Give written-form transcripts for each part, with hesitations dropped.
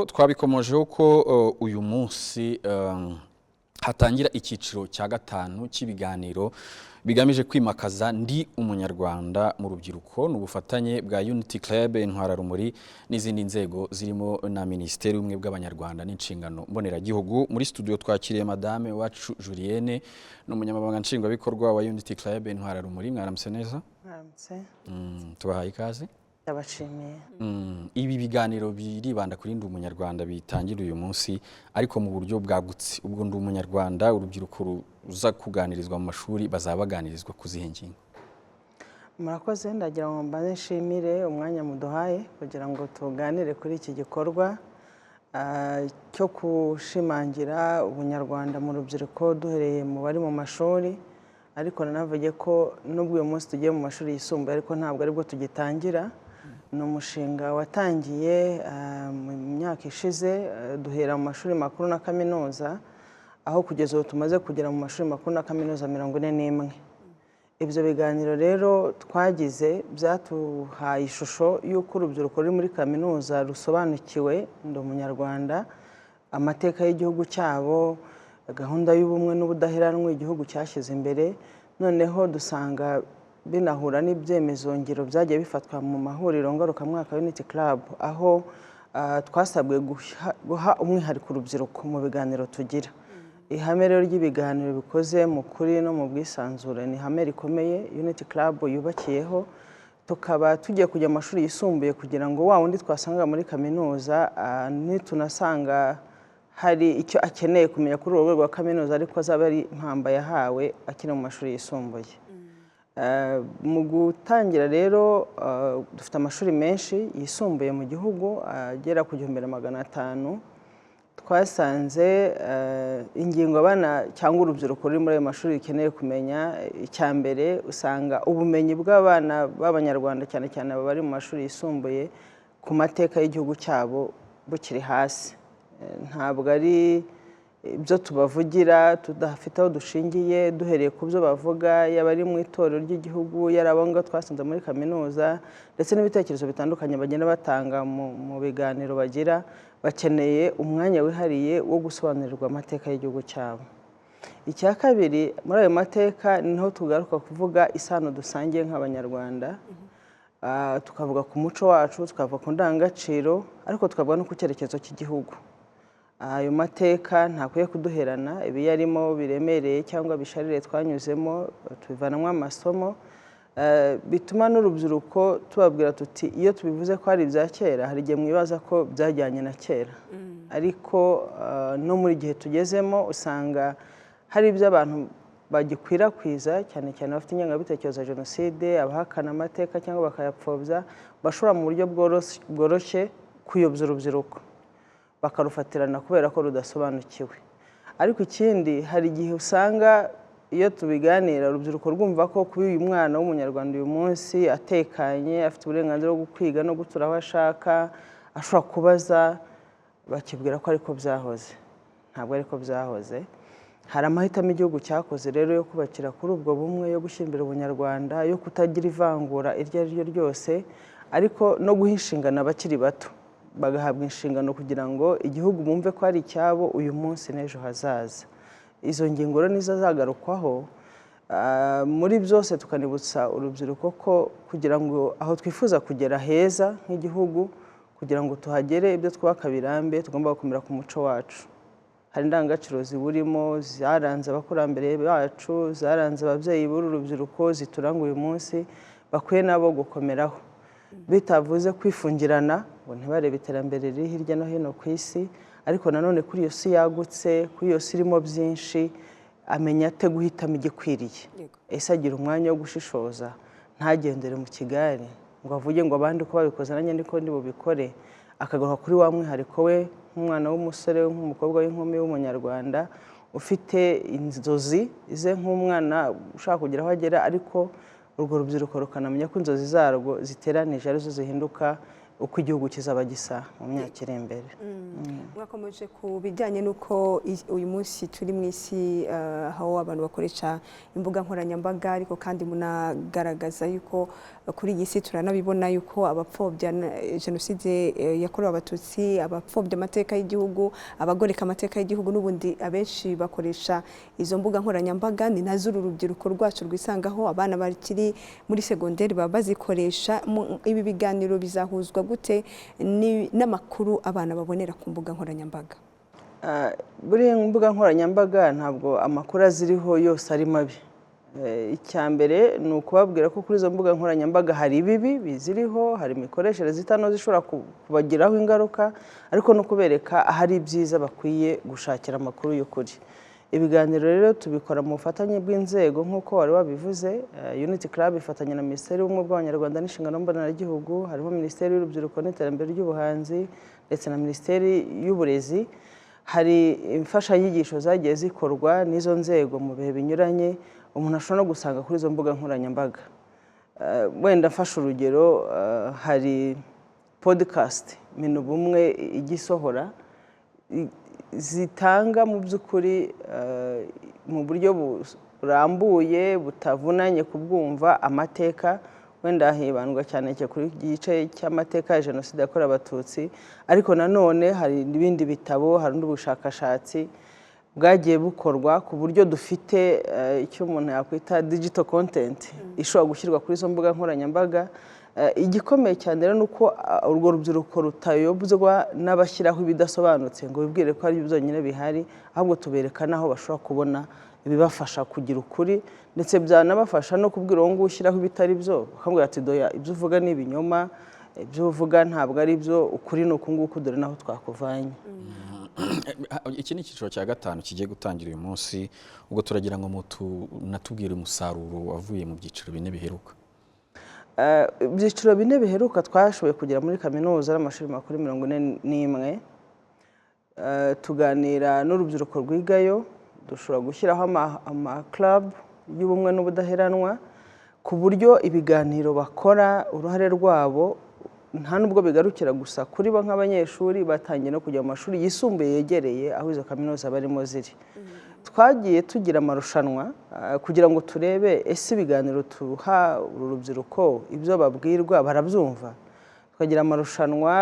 twabikomojeho ko uyu munsi hatangira icyiciro cya gatanu cy'ibiganiro bigamije kwimakaza ndi umunyarwanda mu rubyiruko n'ubufatanye bwa Unity Club Intwararumuri n'izindi nzego zirimo na Minisiteri y'Ubumwe bw'Abanyarwanda n'inshingano mboneragihugu. Muri studio twakiriye Madame wacu Julienne n'umunyamabanga nshingwabikorwa wa Unity Club Intwararumuri. Mwaramutse neza? Mwaramutse. Tubahaye ikaze. Ndabashimiye. Ibi biganiro biribanda kuri ndi umunyarwanda bitangira uyu munsi ariko mu buryo bwagutse. Ubwo ndi umunyarwanda urubyiruko ruza kuganirizwa mu mashuri bazabaganirizwa kuzihe ngingo? Murakoze, ndagira ngo mbanze nshimire umwanya muduhaye kugira ngo tuganire kuri iki gikorwa cyo kushimangira ubunyarwanda mu rubyiruko duhereye mu bari mu mashuri, ariko nanavuge ko nubwo uyu munsi tugiye mu mashuri yisumbuye ariko ntabwo aribwo tugitangira. Ni umushinga watangiye mu myaka ishize duhera mu mashuri makuru na kaminuza, aho kugeza ubu tumaze kugera mu mashuri makuru na kaminuza 41. Ibyo biganiro rero twagize byatuhaye ishusho y'uko urubyiruko ruri muri kaminuza rusobanukiwe ndi umunyarwanda, amateka y'igihugu cyabo, gahunda y'ubumwe n'ubudaheranwa igihugu cyashyize imbere. Noneho dusanga binahura n'ibyemezo ngiro byagiye bifatwa mu mahuriro ngarukamwaka Unity Club, aho twasabwe guha umwihariko urubyiruko mu biganiro tugira. Ihame rero ry'ibiganiro bikoze mu kuri no mu bwisanzure ni ihame rikomeye Unity Club yubakiyeho. Tukaba tugiye kujya mu mashuri yisumbuye kugira ngo wa wundi twasanga muri kaminuza nitunasanga hari icyo akeneye kumenya kuri urwo rwego rwa kaminuza ariko azaba ari impamba yahawe akiri mu mashuri yisumbuye. Mu gutangira rero dufite amashuri menshi yisumbuye mu gihugu agera ku 1500. Twasanze ingingo abana cyangwa urubyiruko ruri muri ayo mashuri rikeneye kumenya, icya mbere usanga ubumenyi bw'abana b'Abanyarwanda cyane cyane bari mu mashuri yisumbuye ku mateka y'igihugu cyabo bukiri hasi. Ntabwo ari ibyo tubavugira tudafite aho dushingiye duhereye ku byo bavuga, yaba ari mu itorero ry'igihugu, yarabonga twasanze muri kaminuza, ndetse n'ibitekerezo bitandukanye bagenda batanga mu biganiro bagira. Bakeneye umwanya wihariye wo gusobanurirwa amateka y'igihugu cyabo. Icya kabiri, muri ayo mateka niho tugaruka kuvuga isano dusangiye nk'Abanyarwanda, tukavuga ku muco wacu, tukavuga ku ndangagaciro, ariko tukavuga no ku cyerekezo cy'igihugu. Ayo mateka ntakwiye kuduherana, ibiyarimo biremereye cyangwa bisharire twanyuzemo tubivanamo amasomo, bituma n'urubyiruko tubabwira tuti iyo tubivuze ko hari ibya kera hari igihe mwibaza ko byajyanye na kera, ariko no muri gihe tugezemo usanga hari ibyo abantu bagikwirakwiza cyane cyane bafite ingengabitekerezo ya jenoside, abahakana amateka cyangwa bakayapfobya, bashobora mu buryo bworoshye kuyobya urubyiruko bakarufatirana kubera ko rudasobanukiwe. Ariko ikindi, hari igihe usanga iyo tubiganira urubyiruko rwumva ko kuba uyu mwana w'umunyarwanda uyu munsi atekanye, afite uburenganzira bwo kwiga no gutura aho ashaka, ashobora kubaza, bakibwira ko ariko byahoze. Ntabwo ariko byahoze. Hari amahitamo igihugu cyakoze rero yo kubakira kuri ubwo bumwe, yo gushyira imbere ubunyarwanda, yo kutagira ivangura iryo ari ryo ryose, ariko no guha inshingano abakiri bato, bagahabwa inshingano kugira ngo igihugu bumve ko ari icyabo uyu munsi n'ejo hazaza. Izo ngingo rero nizo zagarukwaho muri byose, tukanibutsa urubyiruko ko kugira ngo aho twifuza kugera heza nk'igihugu, kugira ngo tuhagere ibyo twubaka birambe, tugomba gukomera ku muco wacu. Hari indangagaciro ziburimo zaranze abakurambere bacu, zaranze ababyeyi b'uru rubyiruko, zituranga uyu munsi, bakwiye nabo gukomeraho. Bitavuze kwifungirana ngo ntibarebe iterambere riri hirya no hino ku isi, ariko nanone kuri iyo si yagutse, kuri iyo si irimo byinshi, amenya ate guhitamo igikwiriye. Ese agira umwanya wo gushishoza, ntagendere mu kigare ngo avuge ngo abandi uko babikoze nanjye ndiko ndi bubikore, akagaruka kuri wa mwihariko we nk'umwana w'umusore, nk'umukobwa w'inkumi w'umunyarwanda ufite inzozi ze nk'umwana ushaka kugira aho agera, ariko urwo rubyiruko rukanamenya ko inzozi zarwo ziteranije arizo zihinduka uko igihugu kizaba gisa mu myaka iri imbere. Mwakomeje ku bijyanye n'uko uyu munsi turi mu isi aho abantu bakoresha imbuga nkoranyambaga, ariko kandi munagaragaza yuko kuri iyi si turanabibona yuko abapfobya jenoside yakorewe abatutsi, abapfobya amateka y'igihugu, abagoreka amateka y'igihugu, n'ubundi abenshi bakoresha izo mbuga nkoranyambaga. Ni nazo uru rubyiruko rwacu rwisangaho, abana bakiri muri segonderi baba bazikoresha. Ibi biganiro bizahuzwa gute n'amakuru abana babonera ku mbuga nkoranyambaga? Buri mbuga nkoranyambaga ntabwo amakuru aziriho yose ari mabi. Icya mbere ni ukubabwira ko kuri izo mbuga nkoranyambaga hari ibibi biziriho, hari imikoreshereze itanoze ishobora kubagiraho ingaruka, ariko no kubereka ahari ibyiza bakwiye gushakira amakuru y'ukuri. Ibiganiro rero tubikora mu bufatanye bw'inzego nk'uko wari wabivuze. Unity Club ifatanya na Minisiteri y'Ubumwe bw'Abanyarwanda n'Inshingano Mboneragihugu, harimo Minisiteri y'Urubyiruko n'Iterambere ry'Ubuhanzi ndetse na Minisiteri y'Uburezi. Hari imfashanyigisho zagiye zikorwa n'izo nzego mu bihe binyuranye, umuntu ashobora no gusanga kuri izo mbuga nkoranyambaga. Wenda mfashe urugero, hari podcast Minu Bumwe igisohora zitanga mu by'ukuri mu buryo burambuye butavunanye kubwumva amateka. Wenda hibandwa cyane kuri igice cy'amateka ya jenoside yakorewe abatutsi, ariko nanone hari n'ibindi bitabo, hari n'ubushakashatsi bwagiye bukorwa ku buryo dufite icyo umuntu yakwita digital content ishobora gushyirwa kuri izo mbuga nkoranyambaga. Igikomeye cyane rero ni uko urwo rubyiruko rutayobwa n'abashyiraho ibidasobanutse ngo bibwire ko ari byonyine bihari, ahubwo tubereka n'aho bashobora kubona ibibafasha kugira ukuri, ndetse byanabafasha no kubwira uwo nguwo ushyiraho ibitari byo, bakambwira ati doya ibyo uvuga ni ibinyoma, ibyo uvuga ntabwo ari byo, ukuri ni uku nguku, dore naho twakuvanye. Iki ni icyiciro cya gatanu kigiye gutangira uyu munsi, ubwo turagira ngo natubwire umusaruro wavuye mu byiciro bine biheruka. Ibyiciro bine biheruka twashoboye kugera muri kaminuza n'amashuri makuru 41, tuganira n'urubyiruko rwigayo, dushobora gushyiraho ama-club y'ubumwe n'ubudaheranwa, ku buryo ibiganiro bakora uruhare rwabo nta nubwo bigarukira gusa kuri bo nk'abanyeshuri, batangiye no kujya mu mashuri yisumbuye yegereye aho izo kaminuza barimo ziri. Twagiye tugira amarushanwa kugira ngo turebe ese ibiganiro tuha uru rubyiruko ibyo babwirwa barabyumva. Twagira amarushanwa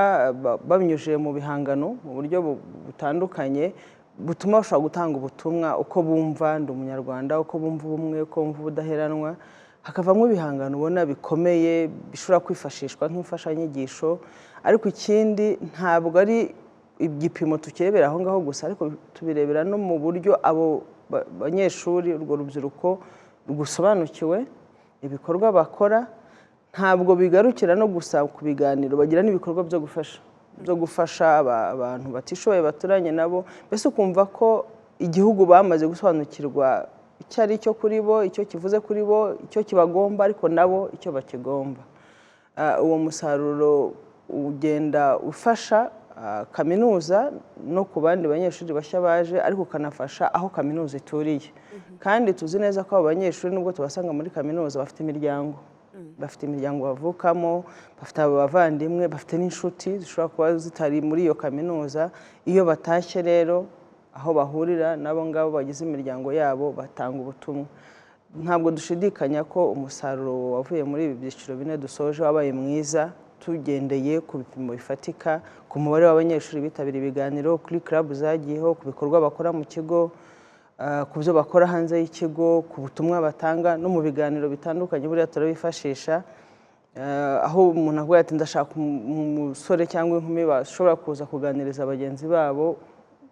babinyujije mu bihangano mu buryo butandukanye butuma bashobora gutanga ubutumwa uko bumva ndi umunyarwanda, uko bumva ubumwe, uko bumva ubudaheranwa, hakavamo ibihangano ubona bikomeye bishobora kwifashishwa nk'imfashanyigisho. Ariko ikindi ntabwo ari igipimo tukirebera aho ngaho gusa, ariko tubirebera no mu buryo abo banyeshuri, urwo rubyiruko rugusobanukiwe ibikorwa bakora. Ntabwo bigarukira no gusa ku biganiro, bagira n'ibikorwa byo gufasha abantu batishoboye baturanye nabo, mbese ukumva ko igihugu bamaze gusobanukirwa icyo ari cyo kuri bo, icyo kivuze kuri bo, icyo kibagomba, ariko nabo icyo bakigomba. Uwo musaruro ugenda ufasha kaminuza no ku bandi banyeshuri bashya baje, ariko ukanafasha aho kaminuza ituriye. Kandi tuzi neza ko abo banyeshuri nubwo tubasanga muri kaminuza bafite imiryango, bavukamo, bafite abavandimwe, bafite n'inshuti zishobora kuba zitari muri iyo kaminuza. Iyo batashye rero aho bahurira n'abo ngabo bagize imiryango yabo, batanga ubutumwa. Ntabwo dushidikanya ko umusaruro wavuye muri ibi byiciro bine dusoje wabaye mwiza, tugendeye ku bipimo bifatika, ku mubare w'abanyeshuri bitabira ibiganiro, kuri club zagiyeho, ku bikorwa bakora mu kigo, ku byo bakora hanze y'ikigo, ku butumwa batanga no mu biganiro bitandukanye buriya turabifashisha. Aho umuntu avuga ati ndashaka umusore cyangwa inkumi bashobora kuza kuganiriza bagenzi babo,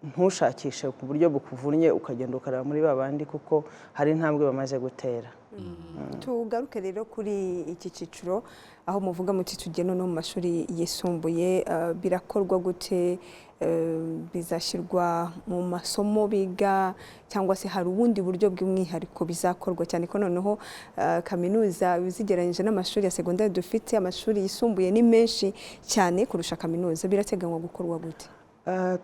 ntushakishe ku buryo bukuvunnye ukagenda ukareba muri babandi, kuko hari intambwe bamaze gutera. Tugaruke rero kuri iki cyiciro aho muvuga muti tugeno no mu mashuri yisumbuye, birakorwa gute? Bizashyirwa mu masomo biga, cyangwa se hari ubundi buryo bw'umwihariko bizakorwa, cyane ko noneho kaminuza zigereranyije n'amashuri ya segonderi dufite, amashuri yisumbuye ni menshi cyane kurusha kaminuza. Birateganywa gukorwa gute?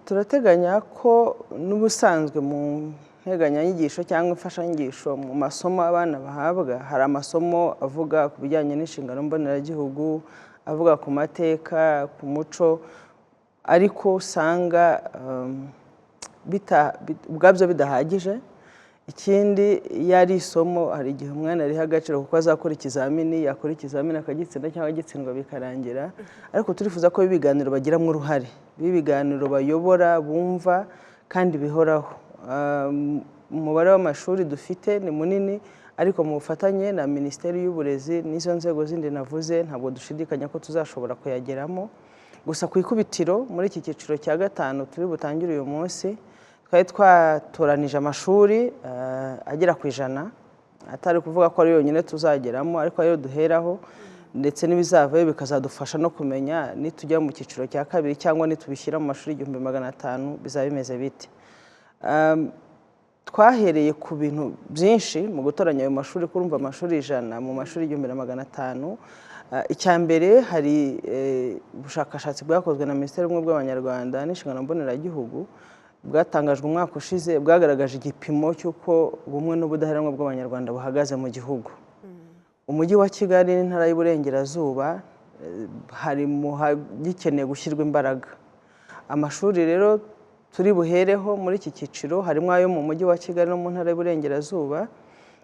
Turateganya ko n'ubusanzwe mu nteganyanyigisho cyangwa imfashanyigisho mu masomo abana bahabwa, hari amasomo avuga ku bijyanye n'inshingano mboneragihugu, avuga ku mateka, ku muco, ariko usanga ubwabyo bidahagije. Ikindi iyo ari isomo hari igihe umwana ariha agaciro kuko azakora ikizamini, yakora ikizamini akagitsinda cyangwa agitsindwa bikarangira, ariko turifuza ko ibiganiro bagiramo uruhare, ibiganiro bayobora, bumva kandi bihoraho. Umubare w'amashuri dufite ni munini, ariko mu bufatanye na Minisiteri y'Uburezi n'izo nzego zindi navuze ntabwo dushidikanya ko tuzashobora kuyageramo. Gusa ku ikubitiro muri iki cyiciro cya gatanu turi butangire uyu munsi, twari twatoranije amashuri agera ku 100, atari kuvuga ko ari yonyine tuzageramo, ariko ayo duheraho ndetse n'ibizavayo bikazadufasha no kumenya nitujya mu cyiciro cya kabiri cyangwa nitubishyira mu mashuri 1500 bizaba bimeze bite. Twahereye ku bintu byinshi mu gutoranya ayo mashuri, kurumva amashuri 100 mu mashuri 1500. Icya mbere hari ubushakashatsi bwakozwe na Minisiteri y'Ubumwe bw'Abanyarwanda n'inshingano mboneragihugu bwatangajwe umwaka ushize, bwagaragaje igipimo cy'uko ubumwe n'ubudaheranwa bw'Abanyarwanda buhagaze mu gihugu. Umujyi wa Kigali n'intara y'Uburengerazuba harimo gikeneye gushyirwa imbaraga. Amashuri rero turi buhereho muri iki cyiciro harimo ayo mu mujyi wa Kigali no mu ntara y'Uburengerazuba,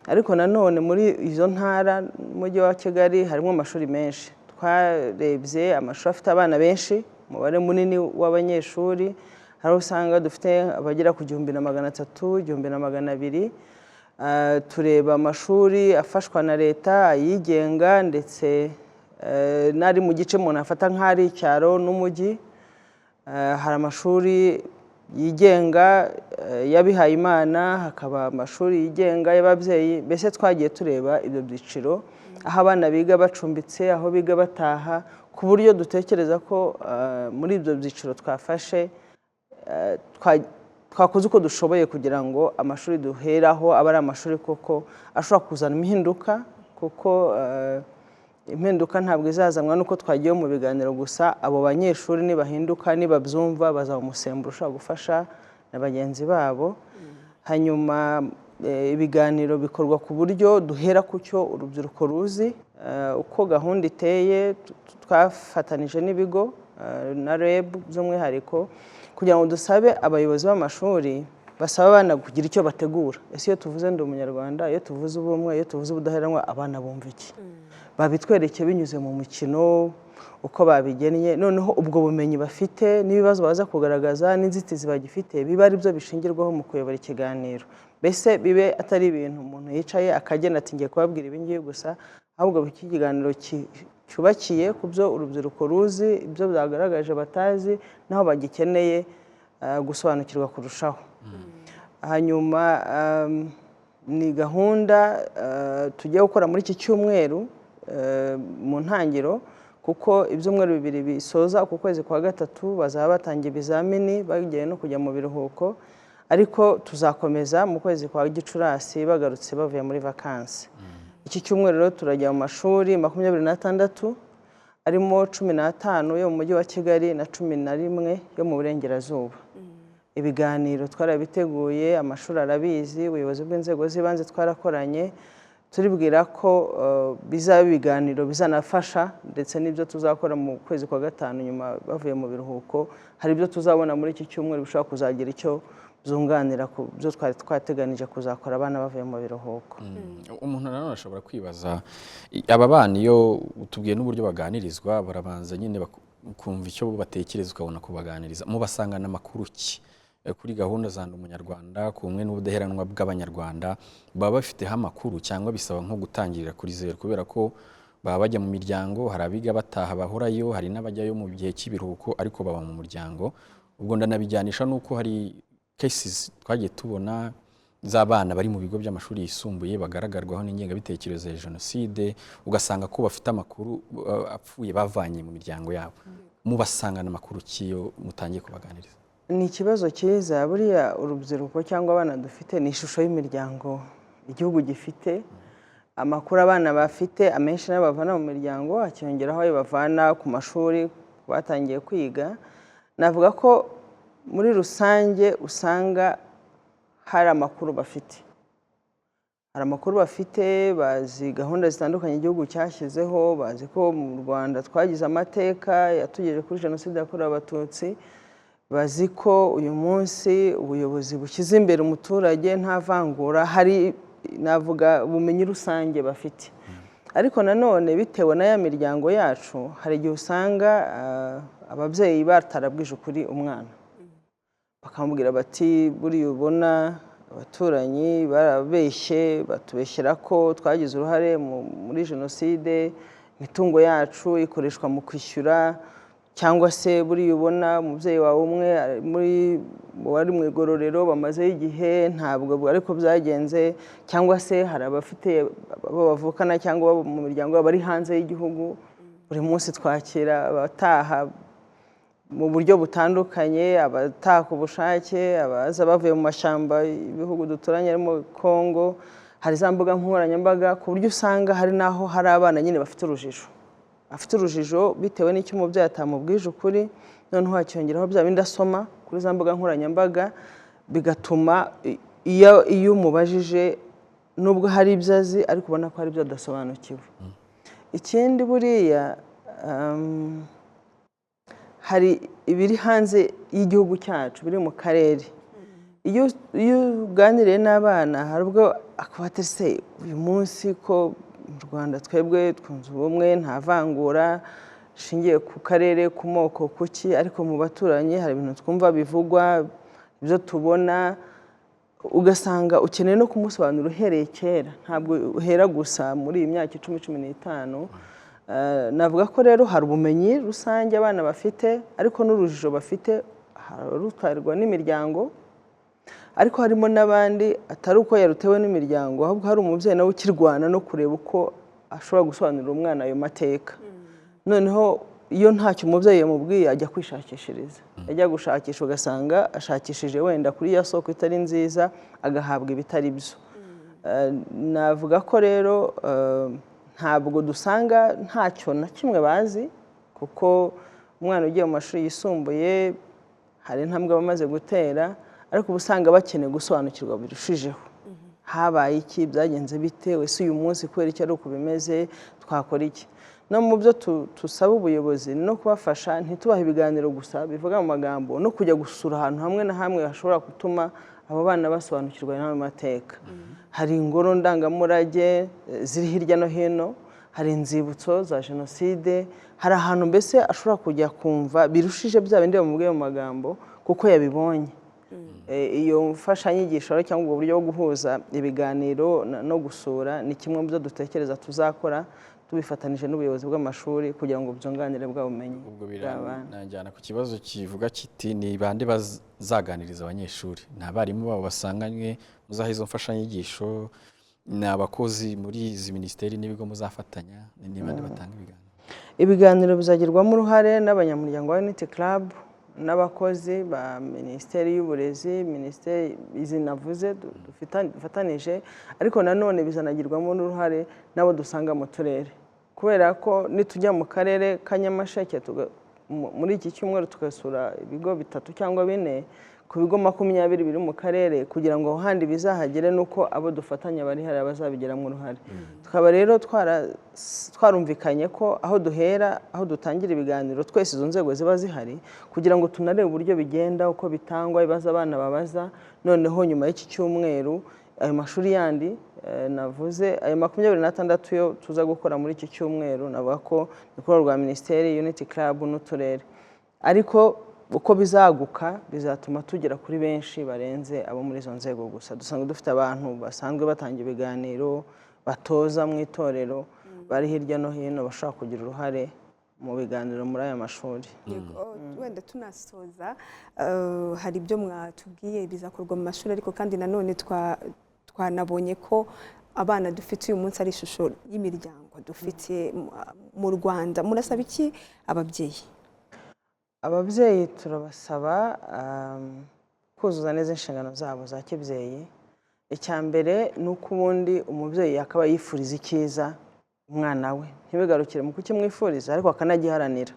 ariko nanone muri izo ntara umujyi wa Kigali harimo amashuri menshi. Twarebye amashuri afite abana benshi, umubare munini w'abanyeshuri, hari usanga dufite abagera ku 1300, 1200. Tureba amashuri afashwa na leta, ayigenga ndetse n'ari mu gice umuntu afata nk'ari icyaro n'umujyi. Hari amashuri yigenga y'abihaye Imana, hakaba amashuri yigenga y'ababyeyi. Mbese twagiye tureba ibyo byiciro, aho abana biga bacumbitse, aho biga bataha, ku buryo dutekereza ko muri ibyo byiciro twafashe twakoze uko dushoboye kugira ngo amashuri duheraho abe ari amashuri koko ashobora kuzana impinduka, kuko impinduka ntabwo izazanwa nuko twagiye mu biganiro gusa. Abo banyeshuri nibahinduka, nibabyumva, bazaba umusemburo ushobora gufasha na bagenzi babo. Hanyuma ibiganiro bikorwa ku buryo duhera ku cyo urubyiruko ruzi, uko gahunda iteye. Twafatanije n'ibigo na REB by'umwihariko kugira ngo dusabe abayobozi b'amashuri basaba abana kugira icyo bategura. Ese iyo tuvuze ndi umunyarwanda, iyo tuvuze ubumwe, iyo tuvuze ubudaheranwa, abana bumva iki? Babitwereke binyuze mu mukino uko babigennye, noneho ubwo bumenyi bafite n'ibibazo baza kugaragaza n'inzitizi bagifite biba ari byo bishingirwaho mu kuyobora ikiganiro. Mbese bibe atari ibintu umuntu yicaye akagena ati ngiye kubabwira ibi ngibi gusa, ahubwo iki kiganiro cyubakiye ku byo urubyiruko ruzi, ibyo byagaragaje batazi, naho bagikeneye gusobanukirwa kurushaho. Hanyuma ni gahunda tugiye gukora muri iki cyumweru mu ntangiro, kuko ibyumweru 2 bisoza ku kwezi kwa 3 bazaba batangiye ibizamini bagiye no kujya mu biruhuko, ariko tuzakomeza mu kwezi kwa Gicurasi bagarutse bavuye muri vakansi. Iki cyumweru rero turajya mu mashuri 26 arimo 15 yo mu mujyi wa Kigali na 11 yo mu Burengerazuba. Ibiganiro twarabiteguye, amashuri arabizi, ubuyobozi bw'inzego z'ibanze twarakoranye, turibwira ko bizaba ibiganiro bizanafasha, ndetse n'ibyo tuzakora mu kwezi kwa 5 nyuma bavuye mu biruhuko. Hari ibyo tuzabona muri iki cyumweru bishobora kuzagira icyo zunganira ku byo twari twateganije kuzakora abana bavuye mu biruhuko. Umuntu nanone ashobora kwibaza, aba bana iyo utubwiye n'uburyo baganirizwa, barabanza nyine kumva icyo batekereza ukabona kubaganiriza. Mubasangana amakuru ki kuri gahunda za Ndi Umunyarwanda, ku bumwe n'ubudaheranwa bw'Abanyarwanda? Baba bafiteho amakuru cyangwa bisaba nko gutangirira kuri zero? Kubera ko baba bajya mu miryango, hari abiga bataha bahorayo, hari n'abajyayo mu gihe cy'ibiruhuko ariko baba mu muryango. Ubwo ndanabijyanisha nuko hari cases twagiye tubona z'abana bari mu bigo by'amashuri yisumbuye bagaragarwaho n'ingengabitekerezo ya jenoside, ugasanga ko bafite amakuru apfuye bavanye mu miryango yabo. Mubasangana amakuru kiyo mutangiye kubaganiriza? Ni ikibazo cyiza. Buriya urubyiruko cyangwa abana dufite ni ishusho y'imiryango igihugu gifite. Amakuru abana bafite amenshi n'ayo bavana mu miryango, akiyongeraho ayo bavana ku mashuri batangiye kwiga. Navuga ko muri rusange usanga hari amakuru bafite. hari amakuru bafite, bazi gahunda zitandukanye igihugu cyashyizeho, bazi ko mu Rwanda twagize amateka yatugejeje kuri jenoside yakorewe Abatutsi, bazi ko uyu munsi ubuyobozi bushyize imbere umuturage nta vangura, hari navuga ubumenyi rusange bafite. Ariko nanone bitewe na ya miryango yacu, hari igihe usanga ababyeyi batarabwije ukuri umwana, bakamubwira bati buriya ubona abaturanyi barabeshye, batubeshyera ko twagize uruhare muri jenoside, imitungo yacu ikoreshwa mu kwishyura, cyangwa se buriya ubona umubyeyi wawe umwe wari mu igororero bamazeho igihe ntabwo ariko byagenze, cyangwa se hari abafite abo bavukana cyangwa mu miryango bari hanze y'igihugu. Buri munsi twakira abataha mu buryo butandukanye, abataha ku bushake, abaza bavuye mu mashyamba y'ibihugu duturanye harimo Kongo. Hari za mbuga nkoranyambaga ku buryo usanga hari n'aho hari abana nyine bafite urujijo bitewe n'icyo umubyeyi atamubwije ukuri, noneho hakiyongeraho bya bindi asoma kuri za mbuga nkoranyambaga, bigatuma iyo umubajije nubwo hari ibyo azi ariko ubona ko hari ibyo adasobanukiwe. Ikindi buriya hari ibiri hanze y'igihugu cyacu biri mu karere. Iyo uganiriye n'abana hari ubwo akubata se uyu munsi ko mu Rwanda twebwe twunze ubumwe nta vangura rishingiye ku karere, ku moko, kuki, ariko mu baturanyi hari ibintu twumva bivugwa, ibyo tubona, ugasanga ukeneye no kumusobanurira uhereye kera, ntabwo uhera gusa muri iyi myaka 10-15. Navuga ko rero hari ubumenyi rusange abana bafite, ariko n'urujijo bafite rutarwa n'imiryango, ariko harimo n'abandi atari uko yarutewe n'imiryango, ahubwo hari umubyeyi nawe ukirwana no kureba uko ashobora gusobanurira umwana ayo mateka. Noneho iyo ntacyo umubyeyi yamubwiye ajya kwishakishiriza, ajya gushakisha, ugasanga ashakishije wenda kuri ya soko itari nziza agahabwa ibitari byo. Navuga ko rero ntabwo dusanga ntacyo na kimwe bazi, kuko umwana ugiye mu mashuri yisumbuye hari intambwe bamaze gutera, ariko uba usanga bakeneye gusobanukirwa birushijeho. Habaye iki, byagenze bite, wese uyu munsi kubera icyo ari uko bimeze, twakora iki? No mu byo tusaba ubuyobozi no kubafasha, ntitubahe ibiganiro gusa bivuga mu magambo, no kujya gusura ahantu hamwe na hamwe hashobora gutuma abo bana basobanukirwa n'ayo mateka. Hari ingoro ndangamurage ziri hirya no hino, hari inzibutso za jenoside, hari ahantu mbese ashobora kujya kumva birushije bya bindi bamubwiye mu magambo kuko yabibonye. Iyo mfashanyigisho cyangwa ubwo buryo bwo guhuza ibiganiro no gusura ni kimwe mu byo dutekereza tuzakora tubifatanije n'ubuyobozi bw'amashuri kugira ngo byunganire bwa bumenyi. Ubwo biranajyana ku kibazo kivuga kiti ni bande bazaganiriza abanyeshuri? Ni abarimu babo basanganywe muzaha izo mfashanyigisho, ni abakozi muri izi minisiteri n'ibigo muzafatanya, ni bande batanga ibiganiro? Ibiganiro bizagirwamo uruhare n'abanyamuryango wa Unity Club n'abakozi ba Minisiteri y'Uburezi, minisiteri izi navuze dufatanije, ariko nanone bizanagirwamo n'uruhare n'abo dusanga mu turere, kubera ko nitujya mu karere ka Nyamasheke muri iki cyumweru tugasura ibigo 3 cyangwa 4 ku bigo 20 biri mu karere, kugira ngo handi bizahagere nuko abo dufatanya bari hari abazabigiramo uruhare. Tukaba rero twarumvikanye ko aho duhera, aho dutangira ibiganiro twese izo nzego ziba zihari, kugira ngo tunarebe uburyo bigenda, uko bitangwa, ibibazo abana babaza. Noneho nyuma y'iki cyumweru ayo mashuri yandi navuze ayo 26 yo tuza gukora muri iki cyumweru, navuga ko ikora rwa Minisiteri, Unity Club n'uturere, ariko uko bizaguka bizatuma tugera kuri benshi barenze abo muri izo nzego gusa. Dusanga dufite abantu basanzwe batanga ibiganiro, batoza mu itorero, bari hirya no hino bashaka kugira uruhare mu biganiro muri aya mashuri. Wenda tunasoza, hari ibyo mwatubwiye bizakorwa mu mashuri, ariko kandi nanone twanabonye ko abana dufite uyu munsi ari ishusho y'imiryango dufite mu Rwanda. Murasaba iki ababyeyi? Ababyeyi turabasaba kuzuza neza inshingano zabo za kibyeyi. Icya mbere ni uko ubundi umubyeyi akaba yifuriza icyiza umwana we, ntibigarukire mu kukimwifuriza ariko akanagiharanira,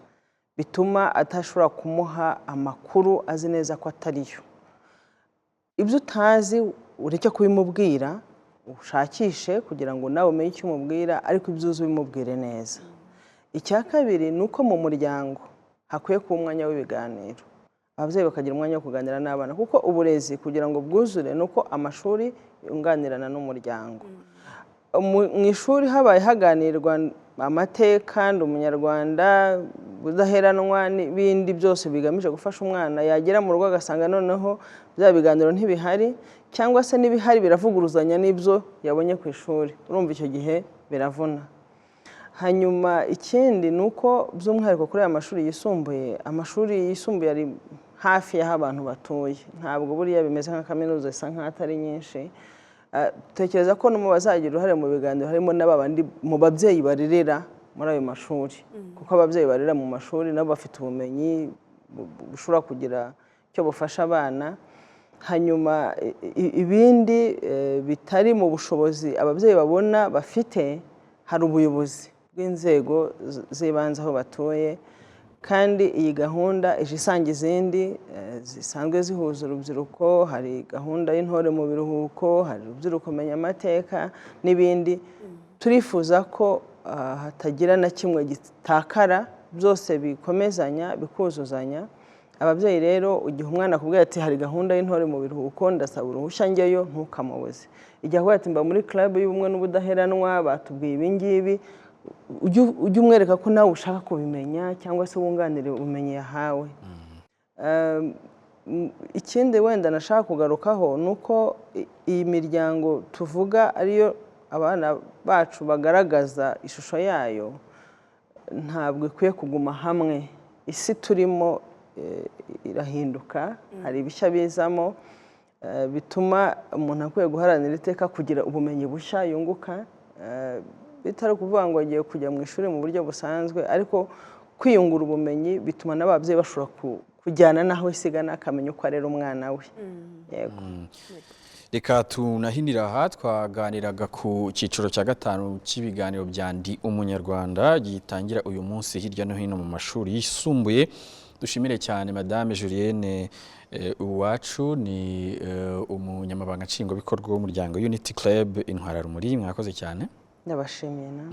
bituma atashobora kumuha amakuru azi neza ko atariyo. Ibyo utazi ureke kubimubwira, ushakishe kugira ngo nawe umenye icyo umubwira ariko ibyo uzi ubimubwire neza. Icya kabiri ni uko mu muryango hakwiye kuba umwanya w'ibiganiro, ababyeyi bakagira umwanya wo kuganira n'abana, kuko uburezi kugira ngo bwuzure ni uko amashuri yunganirana n'umuryango. Mu ishuri habaye haganirwa amateka, ndi umunyarwanda, udaheranwa n'ibindi byose bigamije gufasha umwana, yagera mu rugo agasanga noneho bya biganiro ntibihari, cyangwa se n'ibihari biravuguruzanya n'ibyo yabonye ku ishuri, urumva icyo gihe biravuna. Hanyuma ikindi ni uko by'umwihariko kuri aya amashuri yisumbuye ari hafi y'aho abantu batuye, ntabwo buriya bimeze nka kaminuza zisa nk'aho atari nyinshi. Tekereza ko no mu bazagira uruhare mu biganiro harimo n'abandi mu babyeyi barerera muri ayo mashuri, kuko ababyeyi barera mu mashuri nabo bafite ubumenyi bushobora kugira icyo bufasha abana. Hanyuma ibindi bitari mu bushobozi ababyeyi babona bafite, hari ubuyobozi bw'inzego z'ibanze aho batuye, kandi iyi gahunda ije isanga izindi zisanzwe zihuza urubyiruko. Hari gahunda y'intore mu biruhuko, hari urubyiruko menya amateka n'ibindi. Turifuza ko hatagira na kimwe gitakara, byose bikomezanya bikuzuzanya. Ababyeyi rero igihe umwana akubwira ati hari gahunda y'intore mu biruhuko ndasaba uruhushya njyeyo, ntukamubuze. Igihe akubwira ati mba muri club y'ubumwe n'ubudaheranwa batubwiye ibi ngibi, ujye umwereka ko nawe ushaka kubimenya cyangwa se wunganire ubumenyi yahawe. Ikindi wenda nashaka kugarukaho ni uko iyi miryango tuvuga ariyo abana bacu bagaragaza ishusho yayo, ntabwo ikwiye kuguma hamwe. Isi turimo irahinduka, hari ibishya bizamo bituma umuntu akwiye guharanira iteka kugira ubumenyi bushya yunguka, bitari ukuvuga ngo agiye kujya mu ishuri mu buryo busanzwe, ariko kwiyungura ubumenyi bituma n'ababyeyi bashobora kujyana n'aho isigana akamenya uko arera umwana we. Yego. Reka tunahinira aha, twaganiraga ku cyiciro cya 5 cy'ibiganiro bya Ndi Umunyarwanda gitangira uyu munsi hirya no hino mu mashuri yisumbuye. Dushimire cyane Madame Julienne Uwacu, ni umunyamabanga nshingwabikorwa w'umuryango Unity Club Intwararumuri. Mwakoze cyane. Ndabashimiye na